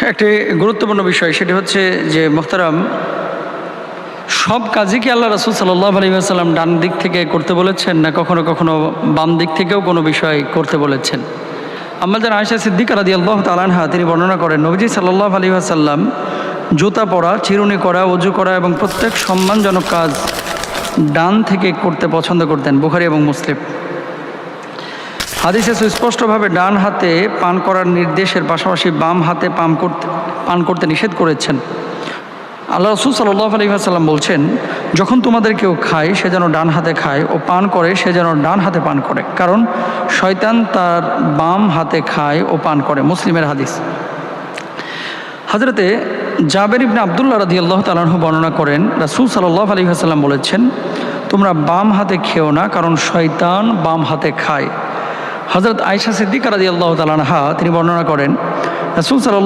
একটি গুরুত্বপূর্ণ বিষয়, সেটি হচ্ছে যে মোহতারাম, সব কাজই কি আল্লাহ রাসূল সাল্লাল্লাহু আলাইহি ওয়াসাল্লাম ডান দিক থেকে করতে বলেছেন, না কখনো কখনো বাম দিক থেকেও কোনো বিষয় করতে বলেছেন? আম্মা জান আয়েশা সিদ্দিকা রাদিয়াল্লাহু তাআলা আনহা তিনি বর্ণনা করেন, নবীজি সাল্লাল্লাহু আলাইহি ওয়াসাল্লাম জুতা পরা, চিরুনি করা, ওযু করা এবং প্রত্যেক সম্মানজনক কাজ ডান থেকে করতে পছন্দ করতেন। বুখারী এবং মুসলিম। হাদিসে সুস্পষ্টভাবে ডান হাতে পান করার নির্দেশের পাশাপাশি বাম হাতে পান করতে নিষেধ করেছেন। আল্লাহ রাসূল সাল্লাল্লাহু আলাইহি ওয়াসাল্লাম বলছেন, যখন তোমাদের কেউ খায় সে যেন ডান হাতে খায়, ও পান করে সে যেন ডান হাতে পান করে, কারণ শয়তান তার বাম হাতে খায় ও পান করে। মুসলিমের হাদিস। হযরতে জাবের ইবনে আব্দুল্লাহ রাদিয়াল্লাহু তাআলা আনহু বর্ণনা করেন, রাসূল সাল্লাল্লাহু আলাইহি ওয়াসাল্লাম বলেছেন, তোমরা বাম হাতে খেও না, কারণ শয়তান বাম হাতে খায়। হযরত আয়েশা সিদ্দিকা রাদিয়াল্লাহু তাআলা আনহা তিনি বর্ণনা করেন, রাসূল সাল্লাল্লাহু